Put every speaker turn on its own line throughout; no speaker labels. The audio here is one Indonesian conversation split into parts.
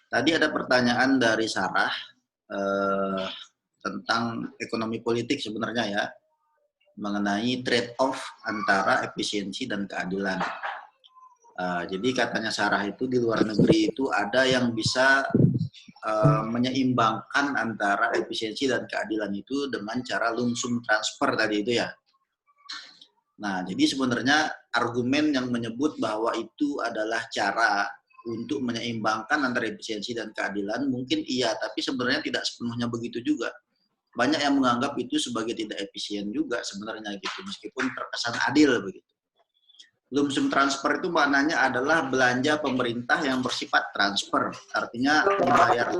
Tadi ada pertanyaan dari Sarah eh, tentang ekonomi politik sebenarnya ya, mengenai trade-off antara efisiensi dan keadilan. Jadi katanya Sarah itu di luar negeri itu ada yang bisa menyeimbangkan antara efisiensi dan keadilan itu dengan cara lump sum transfer tadi itu ya. Nah, jadi sebenarnya argumen yang menyebut bahwa itu adalah cara untuk menyeimbangkan antara efisiensi dan keadilan mungkin iya, tapi sebenarnya tidak sepenuhnya begitu juga. Banyak yang menganggap itu sebagai tidak efisien juga sebenarnya gitu, meskipun terkesan adil begitu. Lump sum transfer itu maknanya adalah belanja pemerintah yang bersifat transfer, artinya dibayar,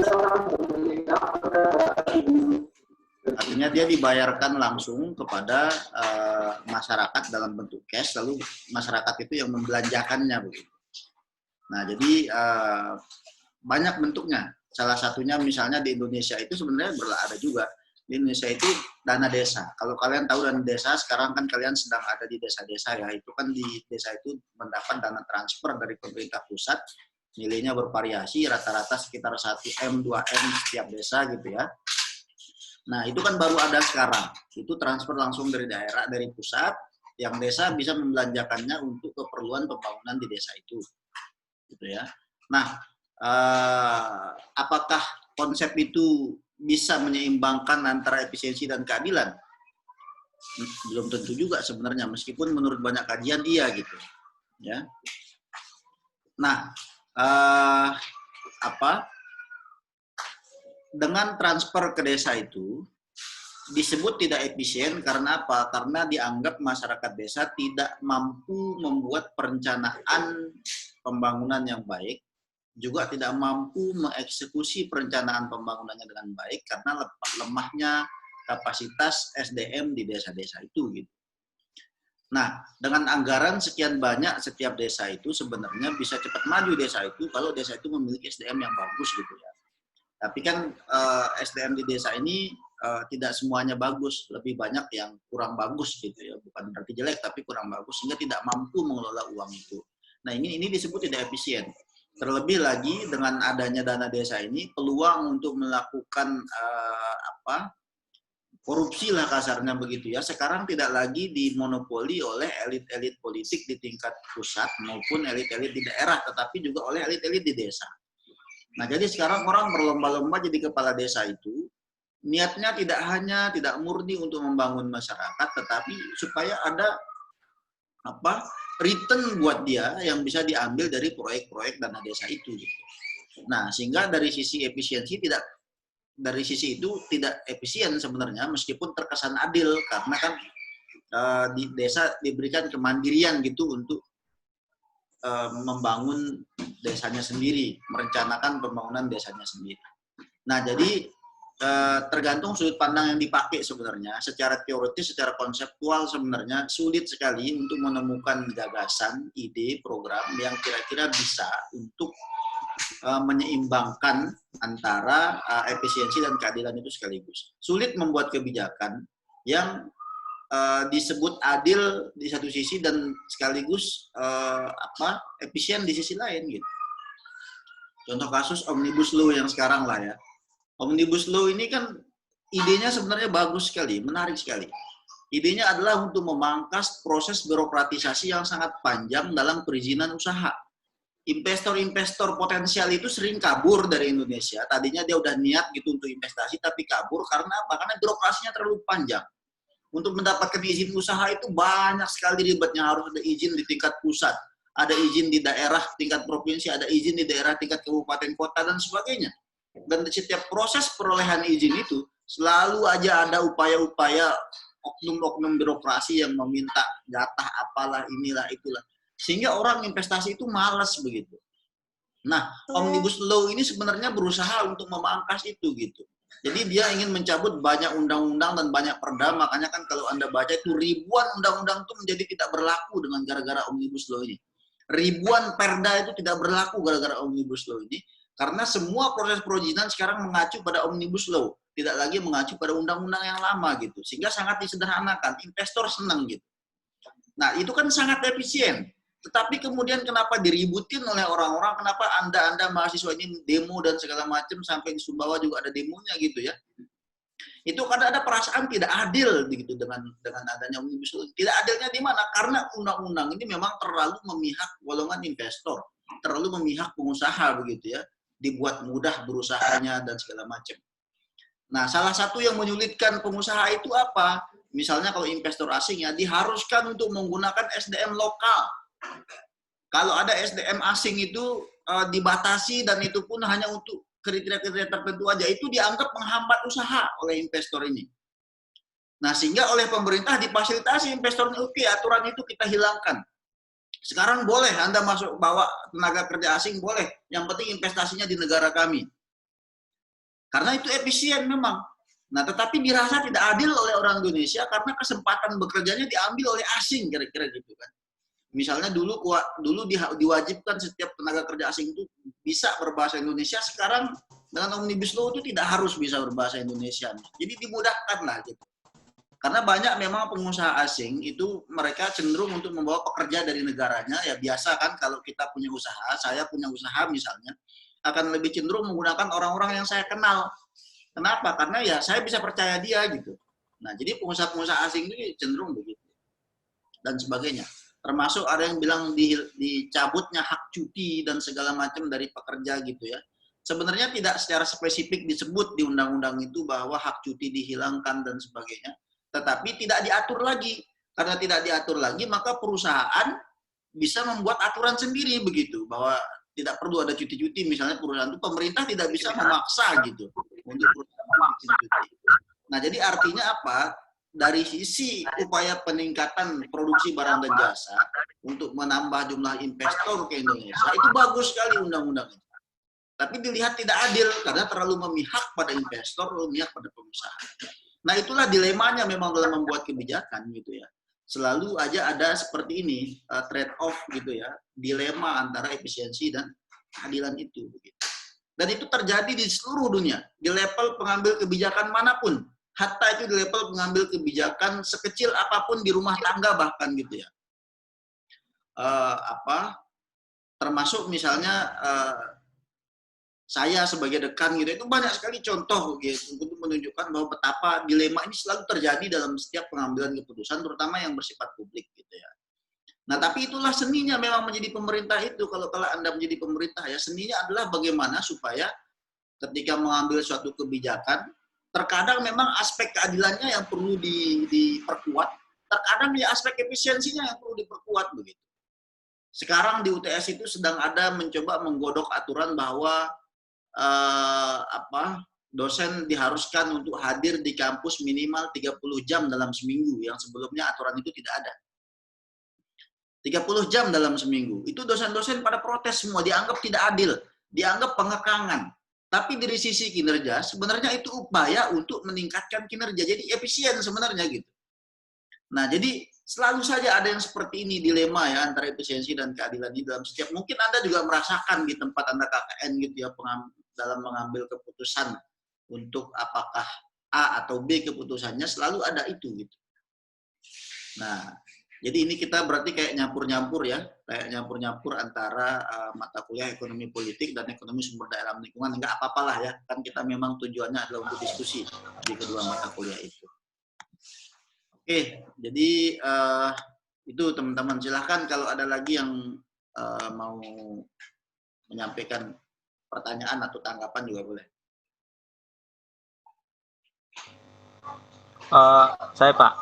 artinya dia dibayarkan langsung kepada masyarakat dalam bentuk cash, lalu masyarakat itu yang membelanjakannya begitu. Nah, jadi banyak bentuknya. Salah satunya misalnya di Indonesia itu sebenarnya ada juga. Di Indonesia itu dana desa. Kalau kalian tahu dana desa, sekarang kan kalian sedang ada di desa-desa ya. Itu kan di desa itu mendapat dana transfer dari pemerintah pusat. Nilainya bervariasi, rata-rata sekitar 1M, 2M setiap desa gitu ya. Nah, itu kan baru ada sekarang. Itu transfer langsung dari daerah, dari pusat, yang desa bisa membelanjakannya untuk keperluan pembangunan di desa itu. Gitu ya. Nah, apakah konsep itu bisa menyeimbangkan antara efisiensi dan keadilan? Belum tentu juga sebenarnya, meskipun menurut banyak kajian iya gitu. Ya. Nah, dengan transfer ke desa itu disebut tidak efisien karena apa? Karena dianggap masyarakat desa tidak mampu membuat perencanaan pembangunan yang baik, juga tidak mampu mengeksekusi perencanaan pembangunannya dengan baik karena lemahnya kapasitas SDM di desa-desa itu gitu. Nah, dengan anggaran sekian banyak setiap desa itu sebenarnya bisa cepat maju desa itu kalau desa itu memiliki SDM yang bagus gitu ya. Tapi kan SDM di desa ini tidak semuanya bagus, lebih banyak yang kurang bagus gitu ya. Bukan berarti jelek tapi kurang bagus sehingga tidak mampu mengelola uang itu. Nah, ini disebut tidak efisien. Terlebih lagi dengan adanya dana desa ini, peluang untuk melakukan korupsi lah kasarnya begitu ya, sekarang tidak lagi dimonopoli oleh elit-elit politik di tingkat pusat maupun elit-elit di daerah, tetapi juga oleh elit-elit di desa. Nah, jadi sekarang orang berlomba-lomba jadi kepala desa itu, niatnya tidak murni untuk membangun masyarakat, tetapi supaya ada return buat dia yang bisa diambil dari proyek-proyek dana desa itu. Nah, sehingga dari sisi efisiensi dari sisi itu tidak efisien sebenarnya, meskipun terkesan adil karena kan di desa diberikan kemandirian gitu untuk membangun desanya sendiri, merencanakan pembangunan desanya sendiri. Nah, jadi tergantung sudut pandang yang dipakai sebenarnya. Secara teoritis, secara konseptual sebenarnya sulit sekali untuk menemukan gagasan, ide, program yang kira-kira bisa untuk menyeimbangkan antara efisiensi dan keadilan itu sekaligus. Sulit membuat kebijakan yang disebut adil di satu sisi dan sekaligus efisien di sisi lain gitu. Contoh kasus Omnibus Law yang sekarang lah ya. Omnibus Law ini kan idenya sebenarnya bagus sekali, menarik sekali. Idenya adalah untuk memangkas proses birokratisasi yang sangat panjang dalam perizinan usaha. Investor-investor potensial itu sering kabur dari Indonesia. Tadinya dia udah niat gitu untuk investasi, tapi kabur karena apa? Karena birokrasinya terlalu panjang. Untuk mendapatkan izin usaha itu banyak sekali ribetnya, harus ada izin di tingkat pusat, ada izin di daerah tingkat provinsi, ada izin di daerah tingkat kabupaten kota, dan sebagainya. Dan setiap proses perolehan izin itu, selalu aja ada upaya-upaya oknum-oknum birokrasi yang meminta jatah apalah, inilah, itulah. Sehingga orang investasi itu malas begitu. Nah, Omnibus Law ini sebenarnya berusaha untuk memangkas itu gitu. Jadi dia ingin mencabut banyak undang-undang dan banyak perda, makanya kan kalau Anda baca itu ribuan undang-undang itu menjadi tidak berlaku dengan gara-gara Omnibus Law ini. Ribuan perda itu tidak berlaku gara-gara Omnibus Law ini, karena semua proses perizinan sekarang mengacu pada Omnibus Law, tidak lagi mengacu pada undang-undang yang lama gitu. Sehingga sangat disederhanakan, investor senang gitu. Nah, itu kan sangat efisien. Tetapi kemudian kenapa diributin oleh orang-orang, kenapa Anda mahasiswa ini demo dan segala macam, sampai di Sumbawa juga ada demonya gitu ya. Itu karena ada perasaan tidak adil begitu dengan adanya Omnibus Law. Tidak adilnya di mana? Karena undang-undang ini memang terlalu memihak golongan investor, terlalu memihak pengusaha begitu ya, dibuat mudah berusahanya dan segala macam. Nah, salah satu yang menyulitkan pengusaha itu apa? Misalnya kalau investor asing ya diharuskan untuk menggunakan SDM lokal. Kalau ada SDM asing itu dibatasi, dan itu pun hanya untuk kriteria-kriteria tertentu aja, itu dianggap menghambat usaha oleh investor ini. Nah, sehingga oleh pemerintah difasilitasi investor, oke, aturan itu kita hilangkan. Sekarang boleh Anda masuk bawa tenaga kerja asing, boleh. Yang penting investasinya di negara kami. Karena itu efisien memang. Nah, tetapi dirasa tidak adil oleh orang Indonesia karena kesempatan bekerjanya diambil oleh asing, kira-kira gitu kan. Misalnya dulu diwajibkan setiap tenaga kerja asing itu bisa berbahasa Indonesia, sekarang dengan Omnibus Law itu tidak harus bisa berbahasa Indonesia. Jadi dimudahkan lah gitu. Karena banyak memang pengusaha asing itu mereka cenderung untuk membawa pekerja dari negaranya, ya biasa kan kalau kita punya usaha, saya punya usaha misalnya, akan lebih cenderung menggunakan orang-orang yang saya kenal. Kenapa? Karena ya saya bisa percaya dia gitu. Nah, jadi pengusaha-pengusaha asing itu cenderung begitu. Dan sebagainya. Termasuk ada yang bilang dicabutnya hak cuti dan segala macam dari pekerja gitu ya. Sebenarnya tidak secara spesifik disebut di undang-undang itu bahwa hak cuti dihilangkan dan sebagainya, tetapi tidak diatur lagi. Karena tidak diatur lagi, maka perusahaan bisa membuat aturan sendiri begitu, bahwa tidak perlu ada cuti-cuti. Misalnya perusahaan itu, pemerintah tidak bisa memaksa gitu untuk perusahaan membuat cuti. Nah, jadi artinya apa? Dari sisi upaya peningkatan produksi barang dan jasa untuk menambah jumlah investor ke Indonesia, itu bagus sekali undang-undang ini. Tapi dilihat tidak adil karena terlalu memihak pada investor, terlalu memihak pada pengusaha. Nah, itulah dilemanya memang dalam membuat kebijakan gitu ya. Selalu aja ada seperti ini, trade off gitu ya, dilema antara efisiensi dan keadilan itu begitu. Dan itu terjadi di seluruh dunia, di level pengambil kebijakan manapun. Hatta itu di level pengambil kebijakan sekecil apapun di rumah tangga bahkan gitu ya. Termasuk misalnya saya sebagai dekan gitu, itu banyak sekali contoh gitu untuk menunjukkan bahwa betapa dilema ini selalu terjadi dalam setiap pengambilan keputusan, terutama yang bersifat publik gitu ya. Nah, tapi itulah seninya memang menjadi pemerintah itu. Kalau Anda menjadi pemerintah ya, seninya adalah bagaimana supaya ketika mengambil suatu kebijakan, terkadang memang aspek keadilannya yang perlu diperkuat, terkadang ya aspek efisiensinya yang perlu diperkuat begitu. Sekarang di UTS itu sedang ada mencoba menggodok aturan bahwa dosen diharuskan untuk hadir di kampus minimal 30 jam dalam seminggu, yang sebelumnya aturan itu tidak ada. 30 jam dalam seminggu. Itu dosen-dosen pada protes semua, dianggap tidak adil, dianggap pengekangan. Tapi dari sisi kinerja, sebenarnya itu upaya untuk meningkatkan kinerja. Jadi efisien sebenarnya gitu. Nah, jadi selalu saja ada yang seperti ini, dilema ya, antara efisiensi dan keadilan ini dalam setiap. Mungkin Anda juga merasakan di tempat Anda KKN gitu ya, dalam mengambil keputusan untuk apakah A atau B keputusannya, selalu ada itu gitu. Nah, jadi ini kita berarti kayak nyampur-nyampur ya, kayak nyampur-nyampur antara mata kuliah ekonomi politik dan ekonomi sumber daya alam lingkungan. Enggak apa-apalah ya, kan kita memang tujuannya adalah untuk diskusi di kedua mata kuliah itu. Oke, jadi itu teman-teman, silahkan kalau ada lagi yang mau menyampaikan pertanyaan atau tanggapan juga boleh.
Saya Pak,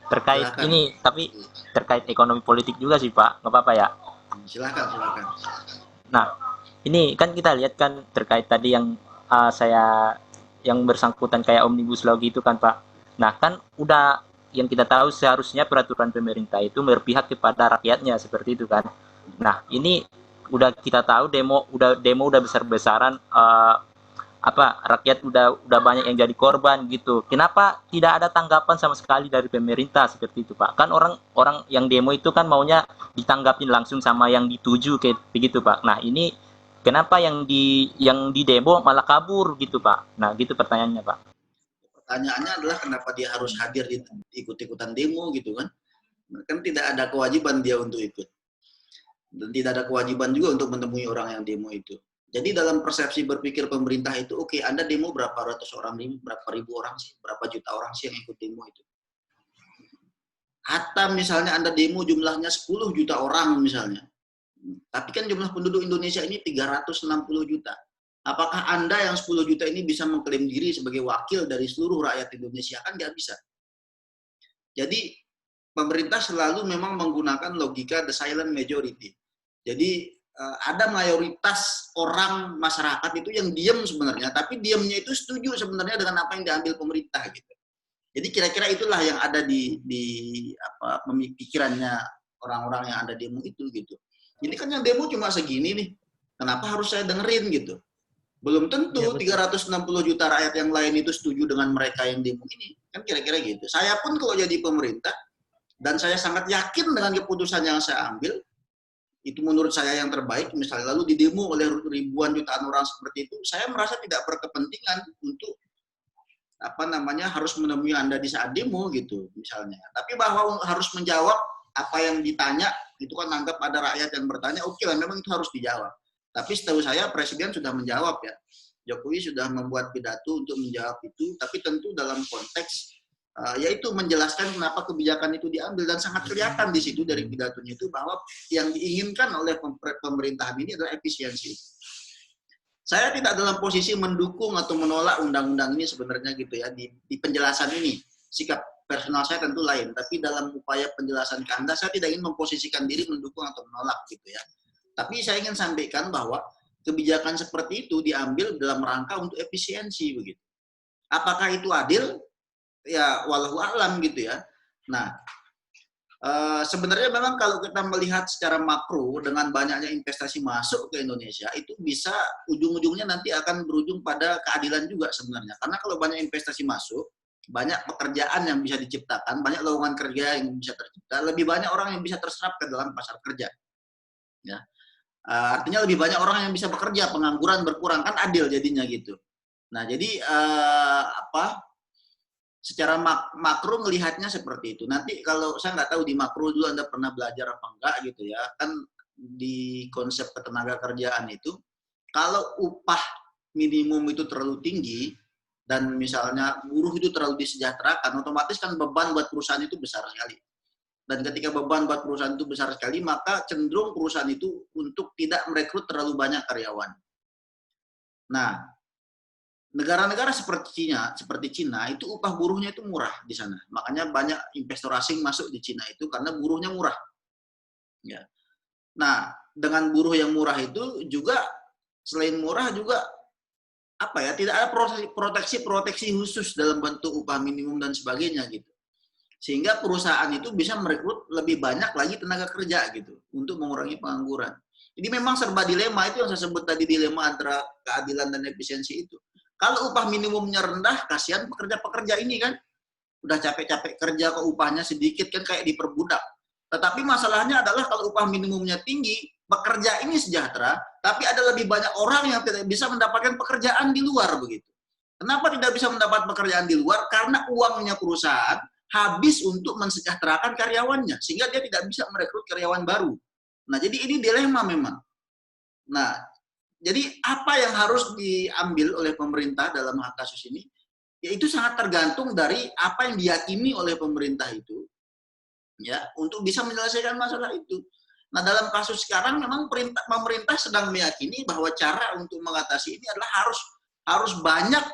terkait
Silakan.
ini, tapi terkait ekonomi politik juga sih Pak, nggak apa-apa ya?
Silakan.
Nah, ini kan kita lihat kan terkait tadi yang yang bersangkutan kayak Omnibus Law gitu kan Pak. Nah kan udah yang kita tahu seharusnya peraturan pemerintah itu berpihak kepada rakyatnya seperti itu kan. Nah ini udah kita tahu demo udah besar-besaran, rakyat udah banyak yang jadi korban gitu. Kenapa tidak ada tanggapan sama sekali dari pemerintah seperti itu Pak? Kan orang yang demo itu kan maunya ditanggapin langsung sama yang dituju kayak begitu Pak. Nah ini kenapa yang di demo malah kabur gitu Pak? Nah gitu pertanyaannya Pak.
Pertanyaannya adalah kenapa dia harus hadir ikut-ikutan demo gitu kan? Kan tidak ada kewajiban dia untuk ikut. Dan tidak ada kewajiban juga untuk menemui orang yang demo itu. Jadi dalam persepsi berpikir pemerintah itu, oke, Anda demo berapa ratus orang, berapa ribu orang sih, berapa juta orang sih yang ikut demo itu. Hatta misalnya Anda demo jumlahnya 10 juta orang misalnya. Tapi kan jumlah penduduk Indonesia ini 360 juta. Apakah Anda yang 10 juta ini bisa mengklaim diri sebagai wakil dari seluruh rakyat Indonesia? Kan nggak bisa. Jadi pemerintah selalu memang menggunakan logika the silent majority. Jadi ada mayoritas orang masyarakat itu yang diam sebenarnya, tapi diamnya itu setuju sebenarnya dengan apa yang diambil pemerintah gitu. Jadi kira-kira itulah yang ada di apa pemikirannya orang-orang yang ada demo itu gitu. Ini kan yang demo cuma segini nih, kenapa harus saya dengerin gitu? Belum tentu
Ya,
360 juta rakyat yang lain itu setuju dengan mereka yang demo ini. Kan kira-kira gitu. Saya pun kalau jadi pemerintah, dan saya sangat yakin dengan keputusan yang saya ambil, itu menurut saya yang terbaik, misalnya lalu didemo oleh ribuan jutaan orang seperti itu, saya merasa tidak berkepentingan untuk apa namanya harus menemui Anda di saat demo gitu misalnya. Tapi bahwa harus menjawab apa yang ditanya itu kan anggap ada rakyat yang bertanya, oke lah memang itu harus dijawab. Tapi setahu saya Presiden sudah menjawab ya. Jokowi sudah membuat pidato untuk menjawab itu, tapi tentu dalam konteks yaitu menjelaskan kenapa kebijakan itu diambil dan sangat kelihatan di situ dari pidatonya itu bahwa yang diinginkan oleh pemerintahan ini adalah efisiensi. Saya tidak dalam posisi mendukung atau menolak undang-undang ini sebenarnya gitu ya di penjelasan ini. Sikap personal saya tentu lain, tapi dalam upaya penjelasan ke Anda saya tidak ingin memposisikan diri mendukung atau menolak gitu ya. Tapi saya ingin sampaikan bahwa kebijakan seperti itu diambil dalam rangka untuk efisiensi begitu. Apakah itu adil? Ya walau alam gitu ya. Nah, sebenarnya memang kalau kita melihat secara makro dengan banyaknya investasi masuk ke Indonesia itu bisa ujung-ujungnya nanti akan berujung pada keadilan juga sebenarnya. Karena kalau banyak investasi masuk, banyak pekerjaan yang bisa diciptakan, banyak lowongan kerja yang bisa tercipta, lebih banyak orang yang bisa terserap ke dalam pasar kerja. Ya. Artinya lebih banyak orang yang bisa bekerja, pengangguran berkurang, kan adil jadinya gitu. Nah, jadi secara makro melihatnya seperti itu. Nanti kalau saya nggak tahu di makro dulu Anda pernah belajar apa enggak gitu ya. Kan di konsep ketenaga kerjaan itu, kalau upah minimum itu terlalu tinggi, dan misalnya buruh itu terlalu disejahterakan, otomatis kan beban buat perusahaan itu besar sekali. Dan ketika beban buat perusahaan itu besar sekali, maka cenderung perusahaan itu untuk tidak merekrut terlalu banyak karyawan. Nah, negara-negara seperti Cina itu upah buruhnya itu murah di sana. Makanya banyak investor asing masuk di Cina itu karena buruhnya murah. Ya. Nah, dengan buruh yang murah itu juga selain murah juga apa ya, tidak ada proteksi khusus dalam bentuk upah minimum dan sebagainya gitu. Sehingga perusahaan itu bisa merekrut lebih banyak lagi tenaga kerja gitu untuk mengurangi pengangguran. Jadi memang serba dilema, itu yang saya sebut tadi, dilema antara keadilan dan efisiensi itu. Kalau upah minimumnya rendah, kasihan pekerja-pekerja ini kan. Udah capek-capek kerja kok upahnya sedikit kan kayak diperbudak. Tetapi masalahnya adalah kalau upah minimumnya tinggi, pekerja ini sejahtera, tapi ada lebih banyak orang yang tidak bisa mendapatkan pekerjaan di luar begitu. Kenapa tidak bisa mendapat pekerjaan di luar? Karena uangnya perusahaan habis untuk mensejahterakan karyawannya, sehingga dia tidak bisa merekrut karyawan baru. Nah, jadi ini dilema memang. Nah, jadi apa yang harus diambil oleh pemerintah dalam hal kasus ini? Ya itu sangat tergantung dari apa yang diyakini oleh pemerintah itu, ya, untuk bisa menyelesaikan masalah itu. Nah, dalam kasus sekarang memang pemerintah sedang meyakini bahwa cara untuk mengatasi ini adalah harus banyak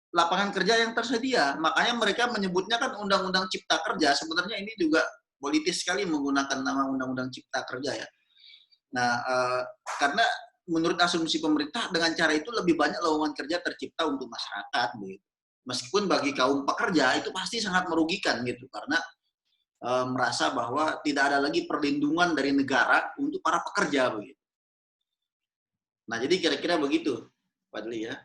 lapangan kerja yang tersedia. Makanya mereka menyebutnya kan Undang-Undang Cipta Kerja. Sebenarnya ini juga politis sekali menggunakan nama Undang-Undang Cipta Kerja ya. Nah, karena menurut asumsi pemerintah dengan cara itu lebih banyak lowongan kerja tercipta untuk masyarakat begitu. Meskipun bagi kaum pekerja itu pasti sangat merugikan gitu karena merasa bahwa tidak ada lagi perlindungan dari negara untuk para pekerja begitu. Nah, jadi kira-kira begitu, Pak Dli ya.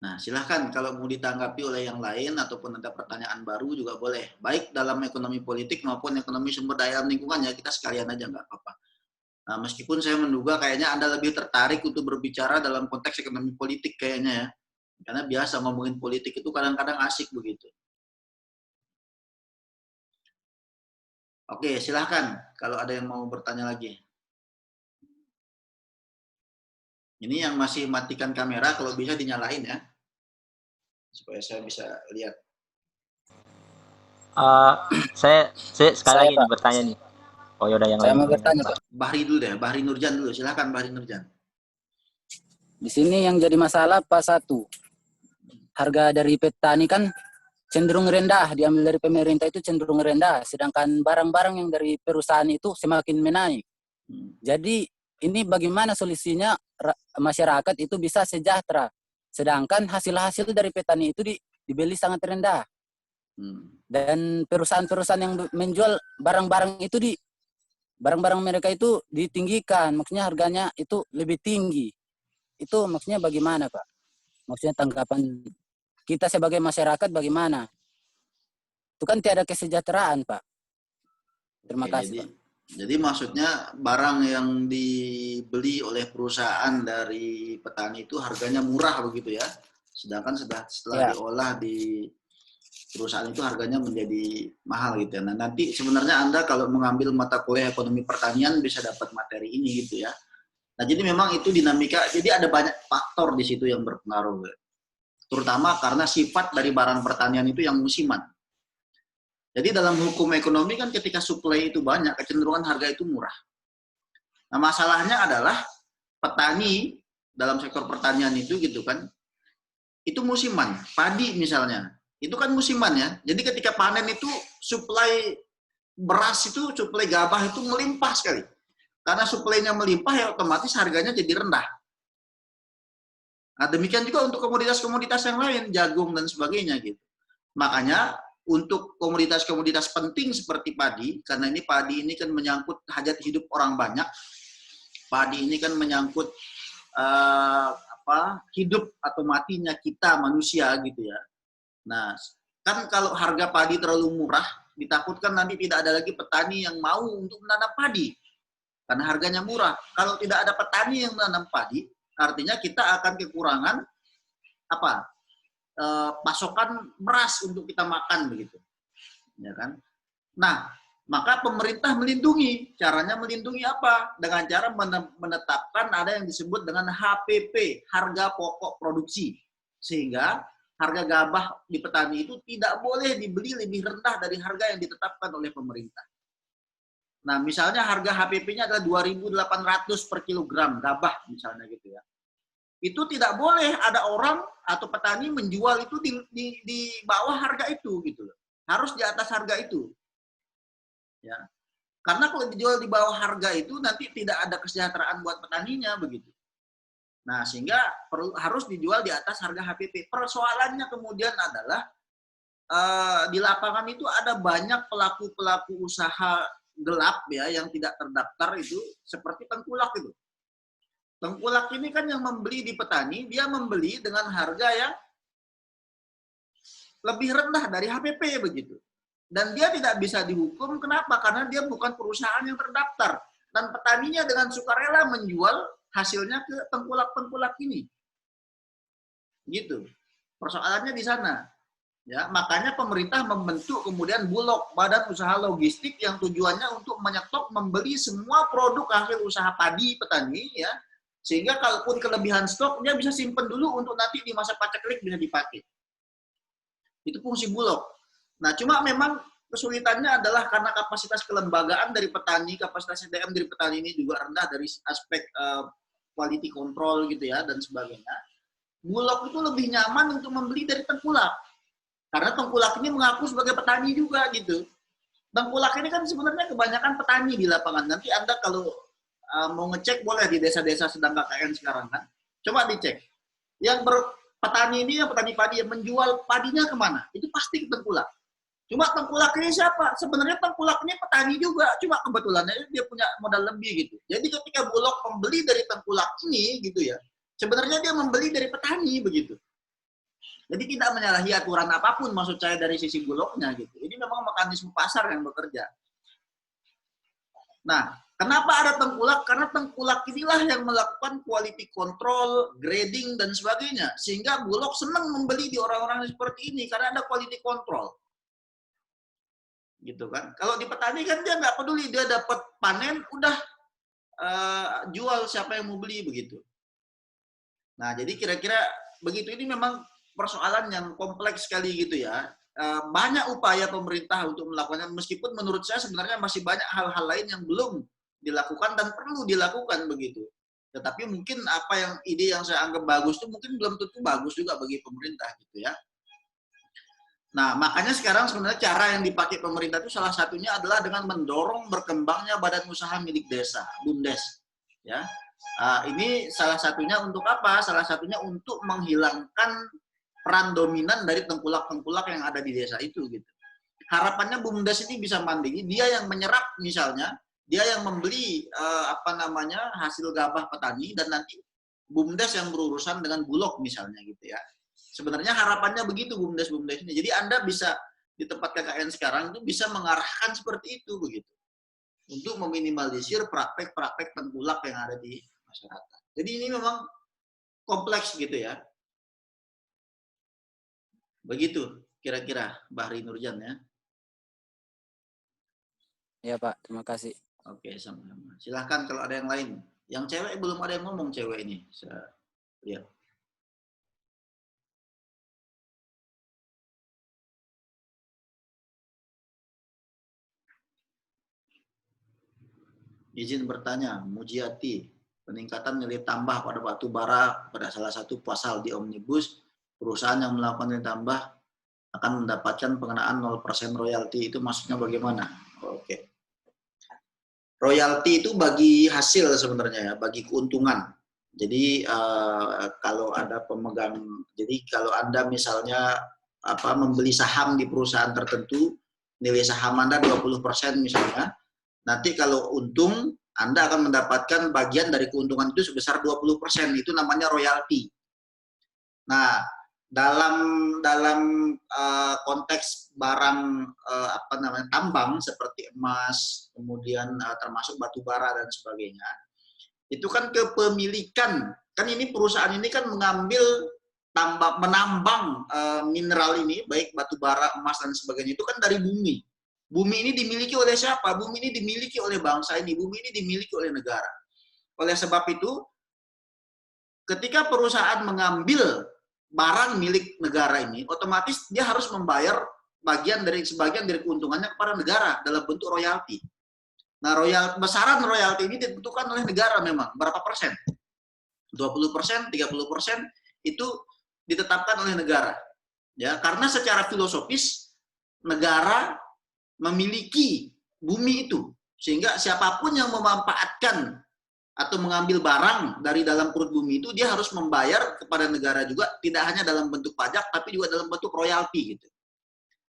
Nah, silahkan kalau mau ditanggapi oleh yang lain ataupun ada pertanyaan baru juga boleh. Baik dalam ekonomi politik maupun ekonomi sumber daya lingkungan ya, kita sekalian aja nggak apa-apa. Nah, meskipun saya menduga kayaknya Anda lebih tertarik untuk berbicara dalam konteks ekonomi politik kayaknya ya. Karena biasa ngomongin politik itu kadang-kadang asik begitu. Oke, silahkan kalau ada yang mau bertanya lagi. Ini yang masih matikan kamera, kalau bisa dinyalain ya, supaya saya bisa lihat.
Eh, saya sekali
Saya
lagi nih
Pak,
bertanya nih. Oh ya udah yang
saya
lain
mau
dulu nih
bertanya
Pak.
Pak.
Bahri dulu deh, Bahri Nurjan dulu. Silahkan Bahri Nurjan.
Di sini yang jadi masalah Pak, satu, harga dari petani kan cenderung rendah, diambil dari pemerintah itu cenderung rendah, sedangkan barang-barang yang dari perusahaan itu semakin menaik. Jadi ini bagaimana solusinya masyarakat itu bisa sejahtera, sedangkan hasil-hasil dari petani itu dibeli sangat rendah. Dan perusahaan-perusahaan yang menjual barang-barang itu barang-barang mereka itu ditinggikan, maksudnya harganya itu lebih tinggi. Itu maksudnya bagaimana Pak? Maksudnya tanggapan kita sebagai masyarakat bagaimana? Itu kan tiada kesejahteraan Pak. Terima
Oke,
kasih Pak.
jadi maksudnya barang yang dibeli oleh perusahaan dari petani itu harganya murah begitu ya, sedangkan setelah diolah di perusahaan itu harganya menjadi mahal gitu ya. Nah nanti sebenarnya Anda kalau mengambil mata kuliah ekonomi pertanian bisa dapat materi ini gitu ya. Nah jadi memang itu dinamika, jadi ada banyak faktor di situ yang berpengaruh, terutama karena sifat dari barang pertanian itu yang musiman. Jadi dalam hukum ekonomi kan ketika suplai itu banyak, kecenderungan harga itu murah. Nah masalahnya adalah petani dalam sektor pertanian itu gitu kan, itu musiman. Padi misalnya, itu kan musiman ya. Jadi ketika panen itu suplai beras itu, suplai gabah itu melimpah sekali. Karena suplainya melimpah ya otomatis harganya jadi rendah. Nah demikian juga untuk komoditas-komoditas yang lain, jagung dan sebagainya gitu. Makanya untuk komoditas-komoditas penting seperti padi, karena ini padi ini kan menyangkut hajat hidup orang banyak, padi ini kan menyangkut hidup atau matinya kita manusia gitu ya. Nah, kan kalau harga padi terlalu murah, ditakutkan nanti tidak ada lagi petani yang mau untuk menanam padi, karena harganya murah. Kalau tidak ada petani yang menanam padi, artinya kita akan kekurangan pasokan beras untuk kita makan begitu, ya kan? Nah, maka pemerintah melindungi. Caranya melindungi apa? Dengan cara menetapkan ada yang disebut dengan HPP, harga pokok produksi, sehingga harga gabah di petani itu tidak boleh dibeli lebih rendah dari harga yang ditetapkan oleh pemerintah. Nah, misalnya harga HPP-nya adalah 2.800 per kilogram gabah misalnya gitu ya. Itu tidak boleh ada orang atau petani menjual itu di bawah harga itu gitu loh. Harus di atas harga itu. Ya. Karena kalau dijual di bawah harga itu nanti tidak ada kesejahteraan buat petaninya begitu. Nah, sehingga harus dijual di atas harga HPP. Persoalannya kemudian adalah di lapangan itu ada banyak pelaku-pelaku usaha gelap ya yang tidak terdaftar itu, seperti tengkulak itu. Tengkulak ini kan yang membeli di petani, dia membeli dengan harga yang lebih rendah dari HPP begitu. Dan dia tidak bisa dihukum, kenapa? Karena dia bukan perusahaan yang terdaftar. Dan petaninya dengan sukarela menjual hasilnya ke tengkulak-tengkulak ini. Gitu. Persoalannya di sana. Ya, makanya pemerintah membentuk kemudian Bulog, Badan Usaha Logistik, yang tujuannya untuk menyetok membeli semua produk hasil usaha padi petani ya. Sehingga kalaupun kelebihan stok, dia bisa simpen dulu untuk nanti di masa paceklik bisa dipakai. Itu fungsi Bulog. Nah, cuma memang kesulitannya adalah karena kapasitas kelembagaan dari petani, kapasitas SDM dari petani ini juga rendah dari aspek quality control gitu ya, dan sebagainya. Bulog itu lebih nyaman untuk membeli dari tengkulak. Karena tengkulak ini mengaku sebagai petani juga gitu. Tengkulak ini kan sebenarnya kebanyakan petani di lapangan. Nanti Anda kalau mau ngecek boleh di desa-desa sedang KKN sekarang kan. Coba dicek. Yang petani ini, yang petani padi yang menjual padinya kemana? Itu pasti ke tengkulak. Cuma tengkulak ini siapa? Sebenarnya tengkulak ini petani juga. Cuma kebetulan dia punya modal lebih gitu. Jadi ketika Bulog membeli dari tengkulak ini gitu ya, sebenarnya dia membeli dari petani begitu. Jadi tidak menyalahi aturan apapun maksud saya dari sisi Bulognya gitu. Ini memang mekanisme pasar yang bekerja. Nah, kenapa ada tengkulak? Karena tengkulak inilah yang melakukan quality control, grading, dan sebagainya. Sehingga Bulog senang membeli di orang-orang seperti ini, karena ada quality control. gitu kan. Kalau di petani kan dia nggak peduli, dia dapat panen udah jual siapa yang mau beli begitu. Nah, jadi kira-kira begitu, ini memang persoalan yang kompleks sekali gitu ya. Banyak upaya pemerintah untuk melakukannya, meskipun menurut saya sebenarnya masih banyak hal-hal lain yang belum dilakukan dan perlu dilakukan begitu. Tetapi mungkin apa yang ide yang saya anggap bagus itu mungkin belum tentu bagus juga bagi pemerintah gitu ya. Nah, makanya sekarang sebenarnya cara yang dipakai pemerintah itu salah satunya adalah dengan mendorong berkembangnya badan usaha milik desa, BUMDes. Ya, ini salah satunya untuk apa? Salah satunya untuk menghilangkan peran dominan dari tengkulak-tengkulak yang ada di desa itu gitu. Harapannya BUMDes ini bisa mandiri, dia yang menyerap misalnya, dia yang membeli hasil gabah petani, dan nanti BUMDes yang berurusan dengan Bulog misalnya gitu ya. Sebenarnya harapannya begitu BUMDes ini. Jadi Anda bisa di tempat KKN sekarang itu bisa mengarahkan seperti itu begitu. Untuk meminimalisir praktek-praktek tengkulak yang ada di masyarakat. Jadi ini memang kompleks gitu ya. Begitu kira-kira Bahri Nurjan ya.
Ya Pak, terima kasih.
Oke, sama-sama. Silahkan kalau ada yang lain. Yang cewek belum ada yang ngomong cewek ini. Saya lihat. Izin bertanya, Mujiati, peningkatan nilai tambah pada batu bara pada salah satu pasal di Omnibus, perusahaan yang melakukan nilai tambah akan mendapatkan pengenaan 0% royalti. Itu maksudnya bagaimana? Oke. Royalti itu bagi hasil sebenarnya ya, bagi keuntungan. Jadi kalau ada pemegang, jadi kalau Anda misalnya membeli saham di perusahaan tertentu, nilai saham Anda 20% misalnya, nanti kalau untung, Anda akan mendapatkan bagian dari keuntungan itu sebesar 20%. Itu namanya royalti. Nah, dalam konteks barang tambang seperti emas, kemudian termasuk batu bara dan sebagainya, itu kan kepemilikan. Kan ini perusahaan ini kan menambang mineral ini, baik batu bara, emas dan sebagainya, itu kan dari bumi. Bumi ini dimiliki oleh siapa? Bumi ini dimiliki oleh bangsa ini. Bumi ini dimiliki oleh negara. Oleh sebab itu, ketika perusahaan mengambil barang milik negara ini, otomatis dia harus membayar sebagian dari keuntungannya kepada negara dalam bentuk royalti. Nah, besaran royalti ini ditentukan oleh negara memang. Berapa persen? 20%, 30% itu ditetapkan oleh negara. Ya, karena secara filosofis negara memiliki bumi itu, sehingga siapapun yang memanfaatkan atau mengambil barang dari dalam perut bumi itu, dia harus membayar kepada negara juga, tidak hanya dalam bentuk pajak tapi juga dalam bentuk royalti gitu.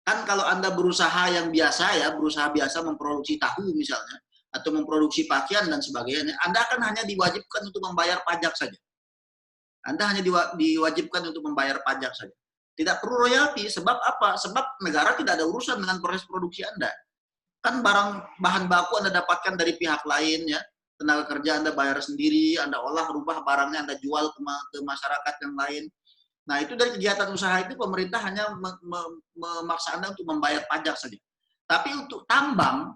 Kan kalau Anda berusaha yang biasa ya, berusaha biasa memproduksi tahu misalnya, atau memproduksi pakaian dan sebagainya, Anda akan hanya diwajibkan untuk membayar pajak saja. Anda hanya diwajibkan untuk membayar pajak saja. Tidak perlu royalti. Sebab apa? Sebab negara tidak ada urusan dengan proses produksi Anda. Kan bahan baku Anda dapatkan dari pihak lain ya. Tenaga kerja Anda bayar sendiri, Anda olah, rubah barangnya, Anda jual ke masyarakat yang lain. Nah, itu dari kegiatan usaha itu pemerintah hanya memaksa Anda untuk membayar pajak saja. Tapi untuk tambang,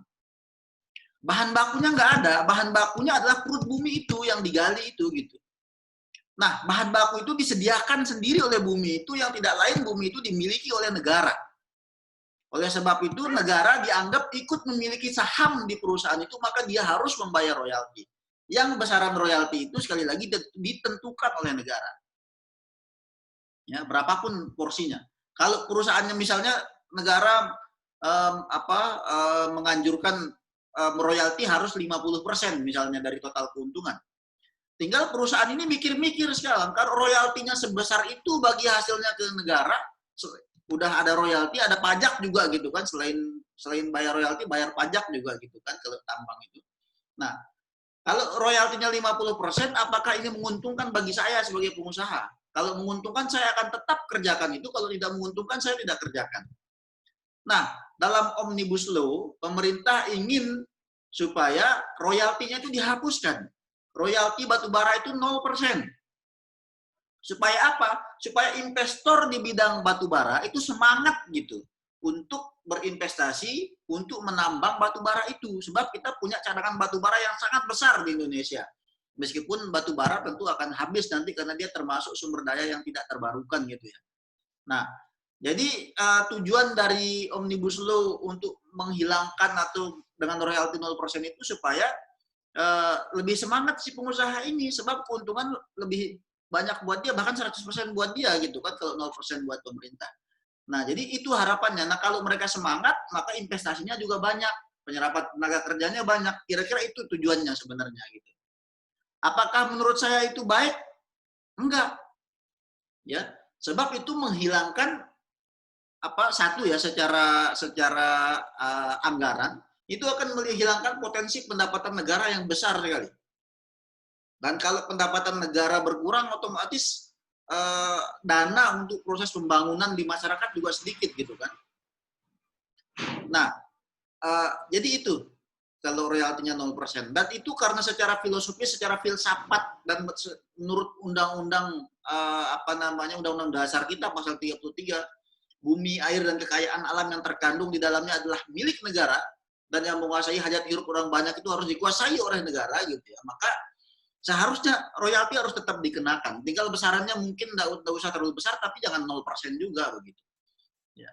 bahan bakunya nggak ada. Bahan bakunya adalah perut bumi itu yang digali itu gitu. Nah, bahan baku itu disediakan sendiri oleh bumi itu, yang tidak lain bumi itu dimiliki oleh negara. Oleh sebab itu, negara dianggap ikut memiliki saham di perusahaan itu, maka dia harus membayar royalti. Yang besaran royalti itu sekali lagi ditentukan oleh negara. Ya, berapapun porsinya. Kalau perusahaannya misalnya negara menganjurkan royalti harus 50% misalnya dari total keuntungan. Tinggal perusahaan ini mikir-mikir sekarang, kalau royaltinya sebesar itu bagi hasilnya ke negara, udah ada royalti, ada pajak juga gitu kan, selain bayar royalti, bayar pajak juga gitu kan kalau tambang itu. Nah, kalau royaltinya 50%, apakah ini menguntungkan bagi saya sebagai pengusaha? Kalau menguntungkan, saya akan tetap kerjakan itu, kalau tidak menguntungkan, saya tidak kerjakan. Nah, dalam Omnibus Law, pemerintah ingin supaya royaltinya itu dihapuskan. Royalti batubara itu 0%. Supaya apa? Supaya investor di bidang batubara itu semangat gitu untuk berinvestasi untuk menambang batu bara itu. Sebab kita punya cadangan batu bara yang sangat besar di Indonesia. Meskipun batu bara tentu akan habis nanti karena dia termasuk sumber daya yang tidak terbarukan gitu ya. Nah, jadi tujuan dari Omnibus Law untuk menghilangkan atau dengan royalti 0% itu supaya lebih semangat si pengusaha ini, sebab keuntungan lebih banyak buat dia, bahkan 100% buat dia gitu kan kalau 0% buat pemerintah. Nah, jadi itu harapannya. Nah, kalau mereka semangat, maka investasinya juga banyak, penyerapan tenaga kerjanya banyak. Kira-kira itu tujuannya sebenarnya gitu. Apakah menurut saya itu baik? Enggak. Ya, sebab itu menghilangkan satu ya secara anggaran itu akan menghilangkan potensi pendapatan negara yang besar sekali. Dan kalau pendapatan negara berkurang, otomatis dana untuk proses pembangunan di masyarakat juga sedikit gitu kan. Nah, jadi itu kalau royaltinya 0%. Dan itu karena secara filosofis, secara filsafat dan menurut undang-undang Undang-Undang Dasar kita pasal 33, bumi, air, dan kekayaan alam yang terkandung di dalamnya adalah milik negara, dan yang menguasai hajat hidup orang banyak itu harus dikuasai oleh negara gitu ya. Maka seharusnya royalti harus tetap dikenakan. Tinggal besarannya mungkin tidak usah terlalu besar, tapi jangan 0% juga begitu. Ya.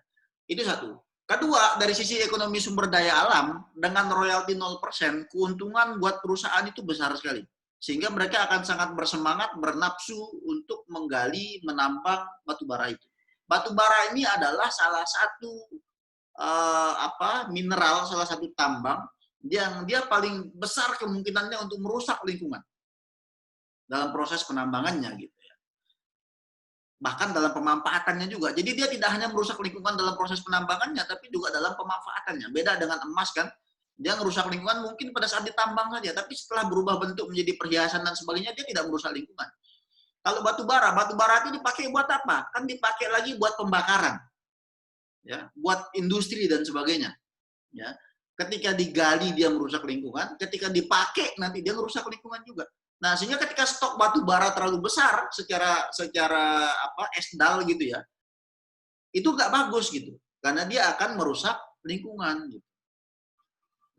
Itu satu. Kedua, dari sisi ekonomi sumber daya alam, dengan royalti 0%, keuntungan buat perusahaan itu besar sekali. Sehingga mereka akan sangat bersemangat, bernafsu untuk menggali, menambang batu bara itu. Batu bara ini adalah salah satu mineral, salah satu tambang yang dia paling besar kemungkinannya untuk merusak lingkungan dalam proses penambangannya gitu ya. Bahkan dalam pemanfaatannya juga. Jadi dia tidak hanya merusak lingkungan dalam proses penambangannya, tapi juga dalam pemanfaatannya. Beda dengan emas kan, dia merusak lingkungan mungkin pada saat ditambang saja, tapi setelah berubah bentuk menjadi perhiasan dan sebagainya, dia tidak merusak lingkungan. Kalau batu bara itu dipakai buat apa? Kan dipakai lagi buat pembakaran, ya, buat industri dan sebagainya. Ya, ketika digali dia merusak lingkungan, ketika dipakai nanti dia merusak lingkungan juga. Nah, sehingga ketika stok batu bara terlalu besar secara esdal gitu ya, itu nggak bagus gitu, karena dia akan merusak lingkungan gitu.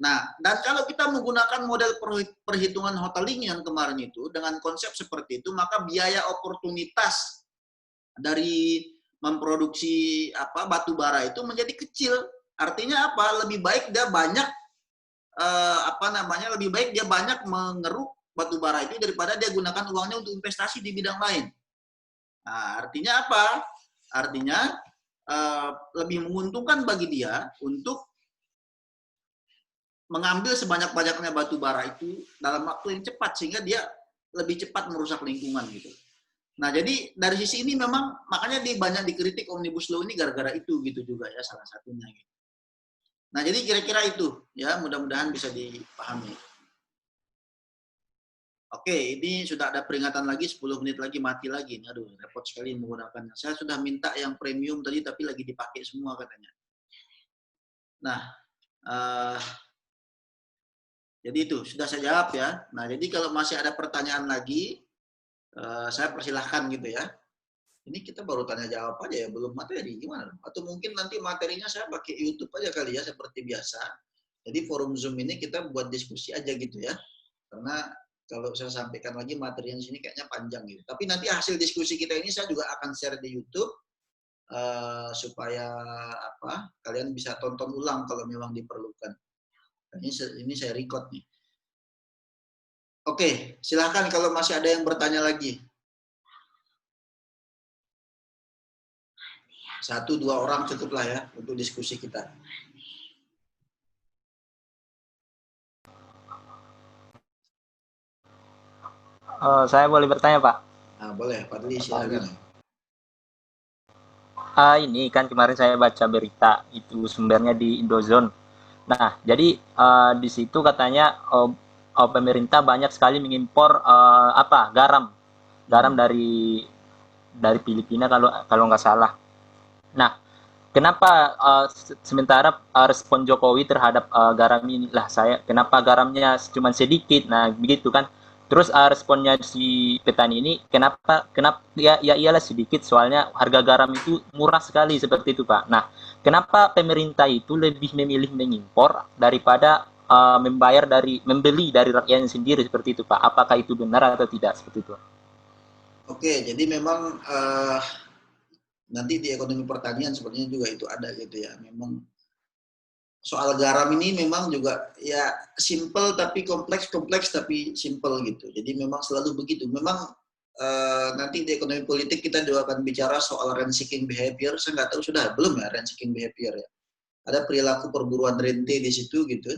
Nah, dan kalau kita menggunakan model perhitungan Hotelling yang kemarin itu dengan konsep seperti itu, maka biaya oportunitas dari memproduksi batu bara itu menjadi kecil. Artinya apa? Lebih baik dia banyak lebih baik dia banyak mengeruk batu bara itu daripada dia gunakan uangnya untuk investasi di bidang lain. Nah, artinya apa? Artinya lebih menguntungkan bagi dia untuk mengambil sebanyak-banyaknya batu bara itu dalam waktu yang cepat, sehingga dia lebih cepat merusak lingkungan gitu. Nah, jadi dari sisi ini memang makanya dia banyak dikritik Omnibus Law ini gara-gara itu gitu juga ya, salah satunya gitu. Nah, jadi kira-kira itu ya, mudah-mudahan bisa dipahami. Oke, ini sudah ada peringatan lagi, 10 menit lagi mati lagi. Aduh, repot sekali menggunakannya. Saya sudah minta yang premium tadi, tapi lagi dipakai semua katanya. Nah, jadi itu, sudah saya jawab ya. Nah, jadi kalau masih ada pertanyaan lagi, saya persilahkan gitu ya. Ini kita baru tanya jawab aja ya, belum materi gimana? Atau mungkin nanti materinya saya pakai YouTube aja kali ya, seperti biasa. Jadi forum Zoom ini kita buat diskusi aja gitu ya. Karena kalau saya sampaikan lagi materinya di sini kayaknya panjang gitu. Tapi nanti hasil diskusi kita ini saya juga akan share di YouTube supaya kalian bisa tonton ulang kalau memang diperlukan. Ini saya record nih. Oke, silahkan kalau masih ada yang bertanya lagi. 1-2 orang cukuplah ya untuk diskusi kita.
Saya boleh bertanya, Pak?
Nah, boleh, Pak Dli, silakan.
Ini kan kemarin saya baca berita itu sumbernya di Indozone. Nah, jadi di situ katanya pemerintah banyak sekali mengimpor garam dari Filipina kalau nggak salah. Nah, kenapa sementara respon Jokowi terhadap garam ini kenapa garamnya cuma sedikit? Nah, begitu kan. Terus responnya si petani ini kenapa ya iyalah sedikit soalnya harga garam itu murah sekali seperti itu, Pak. Nah, kenapa pemerintah itu lebih memilih mengimpor daripada membeli dari rakyatnya sendiri seperti itu, Pak? Apakah itu benar atau tidak seperti itu?
Oke, jadi memang nanti di ekonomi pertanian sepertinya juga itu ada gitu ya. Memang soal garam ini memang juga ya simple tapi kompleks tapi simple gitu. Jadi memang selalu begitu. Memang nanti di ekonomi politik kita juga akan bicara soal rent seeking behavior. Saya nggak tahu sudah belum ya rent seeking behavior ya. Ada perilaku perburuan rente di situ gitu.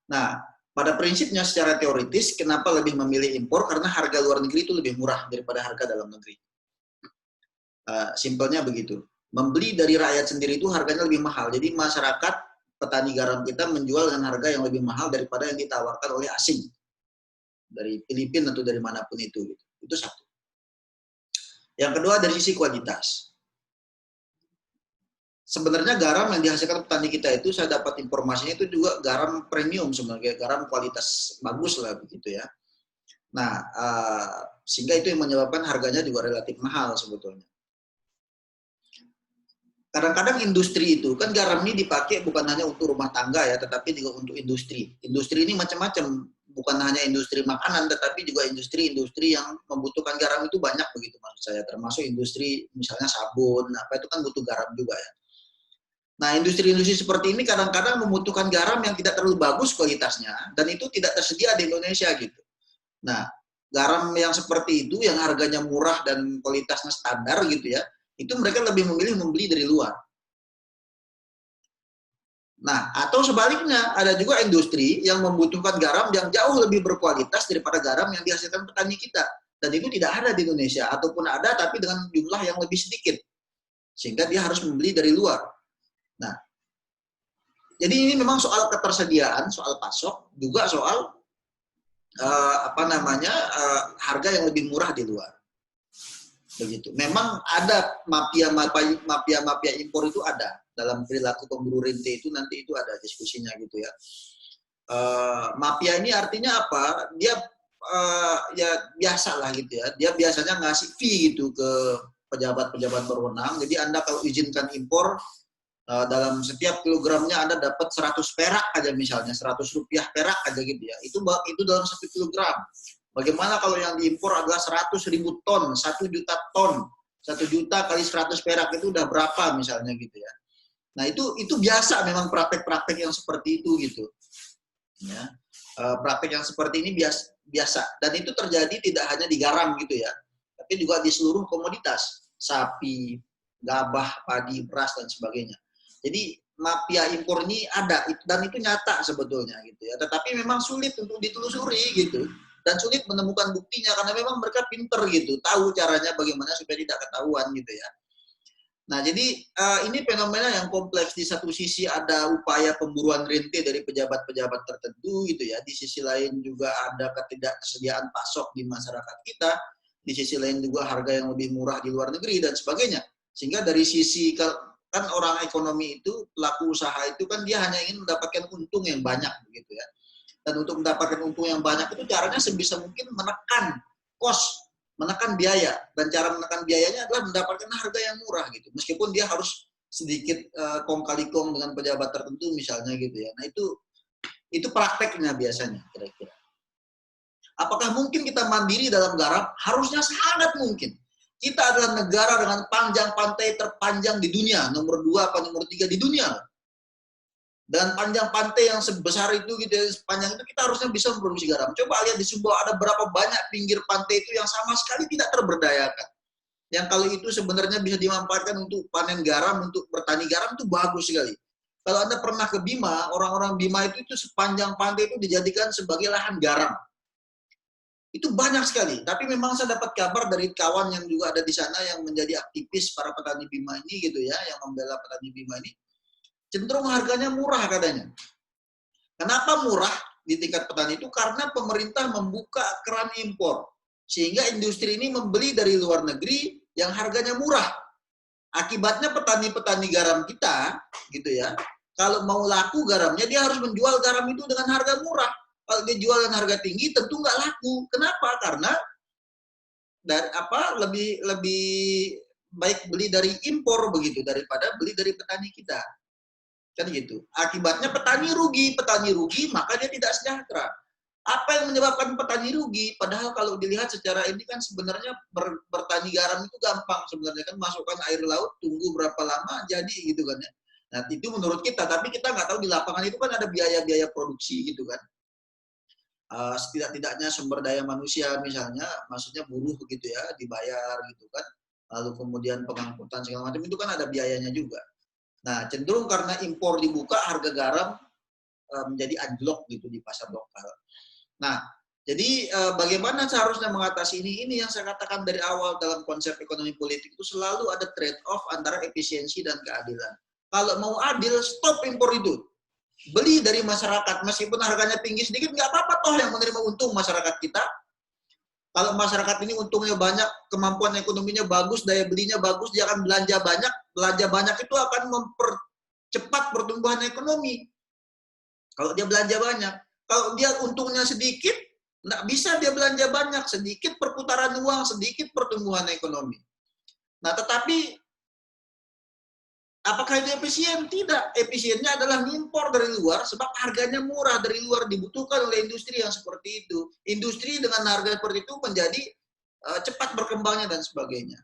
Nah, pada prinsipnya secara teoritis kenapa lebih memilih impor? Karena harga luar negeri itu lebih murah daripada harga dalam negeri. Simpelnya begitu. Membeli dari rakyat sendiri itu harganya lebih mahal. Jadi masyarakat petani garam kita menjual dengan harga yang lebih mahal daripada yang ditawarkan oleh asing dari Filipina atau dari manapun itu. Gitu. Itu satu. Yang kedua dari sisi kualitas. Sebenarnya garam yang dihasilkan petani kita itu saya dapat informasinya itu juga garam premium sebenarnya, garam kualitas bagus lah begitu ya. Nah, sehingga itu yang menyebabkan harganya juga relatif mahal sebetulnya. Kadang-kadang industri itu kan garam ini dipakai bukan hanya untuk rumah tangga ya, tetapi juga untuk industri. Industri ini macam-macam, bukan hanya industri makanan, tetapi juga industri-industri yang membutuhkan garam itu banyak begitu maksud saya. Termasuk industri misalnya sabun, apa itu kan butuh garam juga ya. Nah, industri-industri seperti ini kadang-kadang membutuhkan garam yang tidak terlalu bagus kualitasnya, dan itu tidak tersedia di Indonesia gitu. Nah, garam yang seperti itu, yang harganya murah dan kualitasnya standar gitu ya, itu mereka lebih memilih membeli dari luar. Nah, atau sebaliknya, ada juga industri yang membutuhkan garam yang jauh lebih berkualitas daripada garam yang dihasilkan petani kita. Dan itu tidak ada di Indonesia, ataupun ada tapi dengan jumlah yang lebih sedikit. Sehingga dia harus membeli dari luar. Nah, jadi ini memang soal ketersediaan, soal pasok, juga soal harga yang lebih murah di luar. Begitu. Memang ada mafia impor itu ada dalam perilaku pemburu rente itu, nanti itu ada diskusinya gitu ya. Mafia ini artinya apa? Dia ya biasa lah gitu ya. Dia biasanya ngasih fee gitu ke pejabat-pejabat berwenang. Jadi Anda kalau izinkan impor, dalam setiap kilogramnya Anda dapat 100 perak aja misalnya, 100 rupiah perak aja gitu ya. Itu dalam 1 kilogram. Bagaimana kalau yang diimpor adalah 100.000 ton, 1 juta ton, 1 juta kali 100 perak itu udah berapa misalnya gitu ya. Nah itu biasa memang praktek-praktek yang seperti itu gitu. Ya. Praktek yang seperti ini biasa. Dan itu terjadi tidak hanya di garam gitu ya, tapi juga di seluruh komoditas, sapi, gabah, padi, beras dan sebagainya. Jadi mafia impor ini ada dan itu nyata sebetulnya gitu ya. Tetapi memang sulit untuk ditelusuri gitu dan sulit menemukan buktinya karena memang mereka pinter gitu, tahu caranya bagaimana supaya tidak ketahuan gitu ya. Nah jadi ini fenomena yang kompleks. Di satu sisi ada upaya pemburuan rente dari pejabat-pejabat tertentu gitu ya. Di sisi lain juga ada ketidaktersediaan pasok di masyarakat kita. Di sisi lain juga harga yang lebih murah di luar negeri dan sebagainya. Sehingga dari sisi kan orang ekonomi itu, pelaku usaha itu kan dia hanya ingin mendapatkan untung yang banyak begitu ya. Dan untuk mendapatkan untung yang banyak itu caranya sebisa mungkin menekan cost, menekan biaya. Dan cara menekan biayanya adalah mendapatkan harga yang murah gitu. Meskipun dia harus sedikit kong kali kong dengan pejabat tertentu misalnya gitu ya. Nah itu prakteknya biasanya kira-kira. Apakah mungkin kita mandiri dalam garam? Harusnya sangat mungkin. Kita adalah negara dengan panjang pantai terpanjang di dunia, nomor 2 atau nomor 3 di dunia. Dan panjang pantai yang sebesar itu gitu, sepanjang itu kita harusnya bisa memproduksi garam. Coba lihat di Sumbawa ada berapa banyak pinggir pantai itu yang sama sekali tidak terberdayakan. Yang kalau itu sebenarnya bisa dimanfaatkan untuk panen garam, untuk bertani garam itu bagus sekali. Kalau Anda pernah ke Bima, orang-orang Bima itu sepanjang pantai itu dijadikan sebagai lahan garam. Itu banyak sekali, tapi memang saya dapat kabar dari kawan yang juga ada di sana yang menjadi aktivis para petani Bima ini gitu ya, yang membela petani Bima ini, cenderung harganya murah katanya. Kenapa murah di tingkat petani itu? Karena pemerintah membuka keran impor, sehingga industri ini membeli dari luar negeri yang harganya murah. Akibatnya petani-petani garam kita gitu ya, kalau mau laku garamnya dia harus menjual garam itu dengan harga murah. Kalau dia jual dengan harga tinggi tentu nggak laku. Kenapa? Karena lebih baik beli dari impor begitu daripada beli dari petani kita. Kan gitu. Akibatnya petani rugi maka dia tidak sejahtera. Apa yang menyebabkan petani rugi? Padahal kalau dilihat secara ini kan sebenarnya bertani garam itu gampang sebenarnya kan, masukkan air laut, tunggu berapa lama jadi gitu kan ya. Nah itu menurut kita, tapi kita nggak tahu di lapangan itu kan ada biaya-biaya produksi gitu kan. Setidak-tidaknya sumber daya manusia misalnya, maksudnya buruh begitu ya, dibayar gitu kan. Lalu kemudian pengangkutan segala macam itu kan ada biayanya juga. Nah cenderung karena impor dibuka, harga garam menjadi anjlok gitu di pasar lokal. Nah, jadi bagaimana seharusnya mengatasi ini? Ini yang saya katakan dari awal dalam konsep ekonomi politik itu selalu ada trade-off antara efisiensi dan keadilan. Kalau mau adil, stop impor itu. Beli dari masyarakat, meskipun harganya tinggi sedikit, nggak apa-apa toh yang menerima untung masyarakat kita. Kalau masyarakat ini untungnya banyak, kemampuan ekonominya bagus, daya belinya bagus, dia akan belanja banyak. Belanja banyak itu akan mempercepat pertumbuhan ekonomi. Kalau dia belanja banyak. Kalau dia untungnya sedikit, nggak bisa dia belanja banyak. Sedikit perputaran uang, sedikit pertumbuhan ekonomi. Nah, tetapi apakah itu efisien? Tidak. Efisiennya adalah ngimpor dari luar, sebab harganya murah dari luar, dibutuhkan oleh industri yang seperti itu. Industri dengan harga seperti itu menjadi cepat berkembangnya dan sebagainya.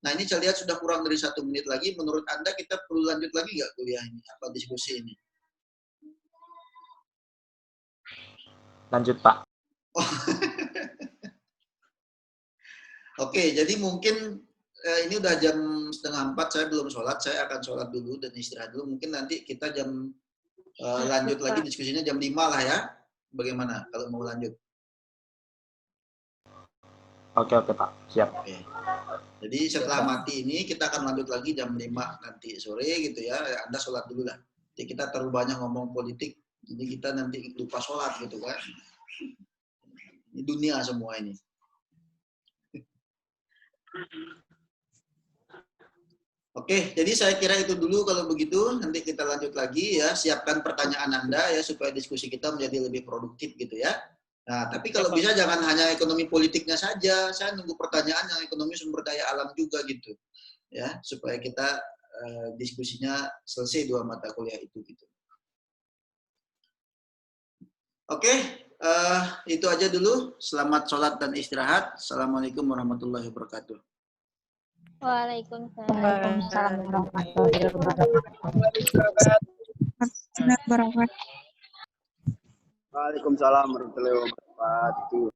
Nah, ini saya lihat sudah kurang dari 1 menit lagi. Menurut Anda kita perlu lanjut lagi nggak kuliah ini? Apa diskusi ini?
Lanjut, Pak.
Oke, jadi mungkin ini udah jam 3:30, saya belum sholat, saya akan sholat dulu dan istirahat dulu. Mungkin nanti kita lanjut lagi diskusinya jam 5 lah ya. Bagaimana kalau mau lanjut?
Oke, Pak. Siap.
Oke. Jadi setelah mati ini kita akan lanjut lagi jam 5 nanti sore gitu ya. Anda sholat dulu lah. Jadi kita terlalu banyak ngomong politik, jadi kita nanti lupa sholat gitu kan. Ini dunia semua ini. Oke, jadi saya kira itu dulu kalau begitu. Nanti kita lanjut lagi ya. Siapkan pertanyaan Anda ya supaya diskusi kita menjadi lebih produktif gitu ya. Nah, tapi kalau bisa jangan hanya ekonomi politiknya saja. Saya nunggu pertanyaan yang ekonomi sumber daya alam juga gitu. Ya, supaya kita diskusinya selesai 2 mata kuliah itu gitu. Oke, itu aja dulu. Selamat sholat dan istirahat. Assalamualaikum warahmatullahi wabarakatuh.
Waalaikumsalam warahmatullahi wabarakatuh.
Waalaikumsalam warahmatullahi wabarakatuh.